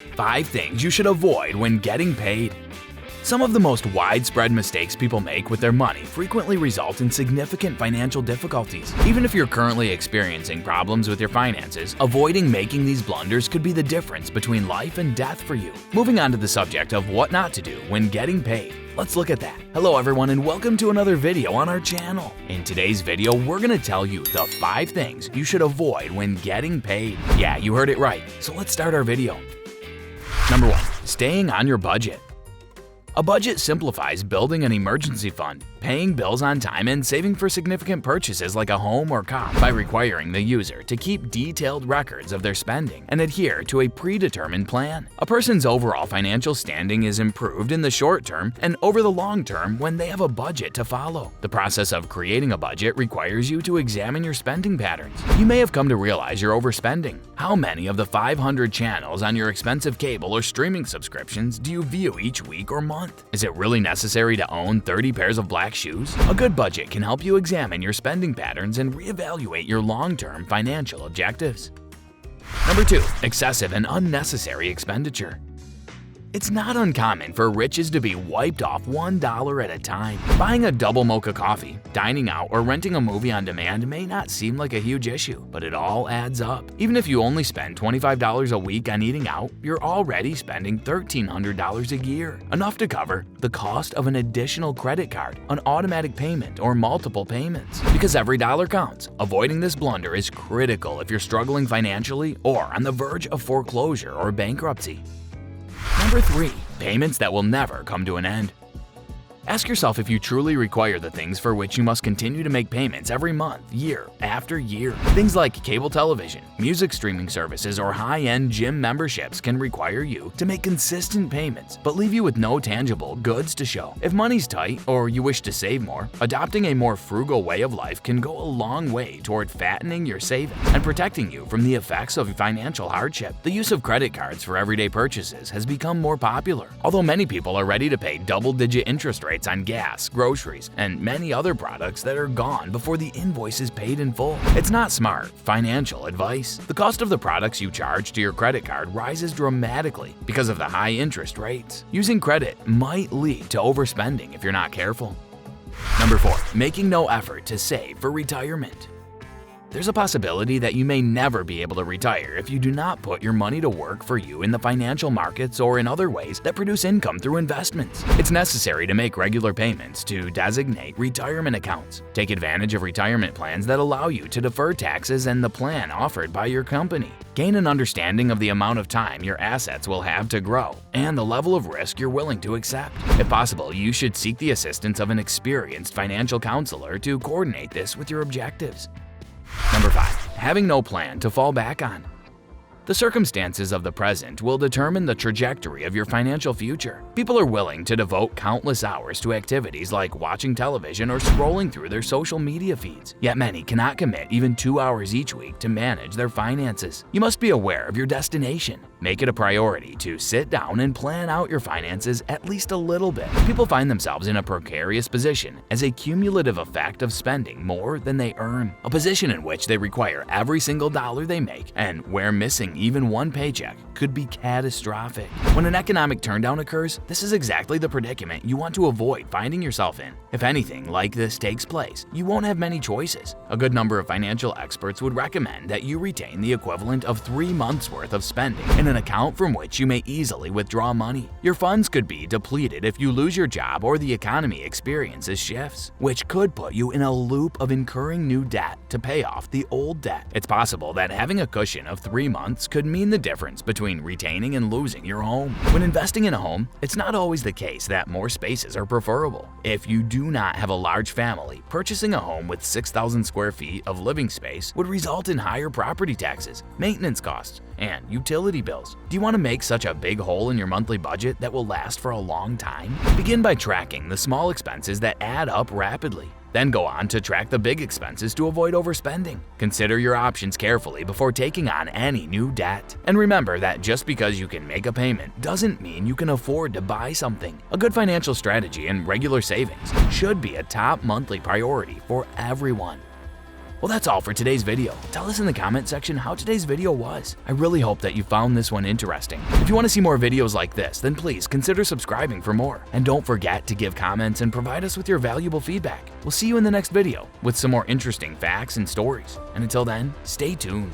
5 things you should avoid when getting paid. Some of the most widespread mistakes people make with their money frequently result in significant financial difficulties. Even if you're currently experiencing problems with your finances, avoiding making these blunders could be the difference between life and death for you. Moving on to the subject of what not to do when getting paid. Let's look at that. Hello everyone and welcome to another video on our channel. In today's video, we're gonna tell you the 5 things you should avoid when getting paid. Yeah, you heard it right. So let's start our video. Number 1. Staying on your budget. A budget simplifies building an emergency fund, paying bills on time, and saving for significant purchases like a home or car by requiring the user to keep detailed records of their spending and adhere to a predetermined plan. A person's overall financial standing is improved in the short term and over the long term when they have a budget to follow. The process of creating a budget requires you to examine your spending patterns. You may have come to realize you're overspending. How many of the 500 channels on your expensive cable or streaming subscriptions do you view each week or month? Is it really necessary to own 30 pairs of black shoes? A good budget can help you examine your spending patterns and reevaluate your long-term financial objectives. Number 2. Excessive and unnecessary expenditure. It's not uncommon for riches to be wiped off $1 at a time. Buying a double mocha coffee, dining out, or renting a movie on demand may not seem like a huge issue, but it all adds up. Even if you only spend $25 a week on eating out, you're already spending $1,300 a year, enough to cover the cost of an additional credit card, an automatic payment, or multiple payments. Because every dollar counts, avoiding this blunder is critical if you're struggling financially or on the verge of foreclosure or bankruptcy. Number 3. Payments that will never come to an end. Ask yourself if you truly require the things for which you must continue to make payments every month, year after year. Things like cable television, music streaming services, or high-end gym memberships can require you to make consistent payments, but leave you with no tangible goods to show. If money's tight or you wish to save more, adopting a more frugal way of life can go a long way toward fattening your savings and protecting you from the effects of financial hardship. The use of credit cards for everyday purchases has become more popular, although many people are ready to pay double-digit interest rates on gas, groceries, and many other products that are gone before the invoice is paid in full. It's not smart financial advice. The cost of the products you charge to your credit card rises dramatically because of the high interest rates. Using credit might lead to overspending if you're not careful. Number 4. Making no effort to save for retirement. There's a possibility that you may never be able to retire if you do not put your money to work for you in the financial markets or in other ways that produce income through investments. It's necessary to make regular payments to designate retirement accounts. Take advantage of retirement plans that allow you to defer taxes and the plan offered by your company. Gain an understanding of the amount of time your assets will have to grow and the level of risk you're willing to accept. If possible, you should seek the assistance of an experienced financial counselor to coordinate this with your objectives. Number 5. Having no plan to fall back on. The circumstances of the present will determine the trajectory of your financial future. People are willing to devote countless hours to activities like watching television or scrolling through their social media feeds, yet many cannot commit even 2 hours each week to manage their finances. You must be aware of your destination. Make it a priority to sit down and plan out your finances at least a little bit. People find themselves in a precarious position as a cumulative effect of spending more than they earn, a position in which they require every single dollar they make, and where missing even one paycheck could be catastrophic. When an economic turndown occurs, this is exactly the predicament you want to avoid finding yourself in. If anything like this takes place, you won't have many choices. A good number of financial experts would recommend that you retain the equivalent of 3 months' worth of spending in an account from which you may easily withdraw money. Your funds could be depleted if you lose your job or the economy experiences shifts, which could put you in a loop of incurring new debt to pay off the old debt. It's possible that having a cushion of 3 months could mean the difference between retaining and losing your home. When investing in a home, it's not always the case that more spaces are preferable. If you do not have a large family, purchasing a home with 6,000 square feet of living space would result in higher property taxes, maintenance costs, and utility bills. Do you want to make such a big hole in your monthly budget that will last for a long time? Begin by tracking the small expenses that add up rapidly. Then go on to track the big expenses to avoid overspending. Consider your options carefully before taking on any new debt. And remember that just because you can make a payment doesn't mean you can afford to buy something. A good financial strategy and regular savings should be a top monthly priority for everyone. Well, that's all for today's video. Tell us in the comment section how today's video was. I really hope that you found this one interesting. If you want to see more videos like this, then please consider subscribing for more. And don't forget to give comments and provide us with your valuable feedback. We'll see you in the next video with some more interesting facts and stories. And until then, stay tuned.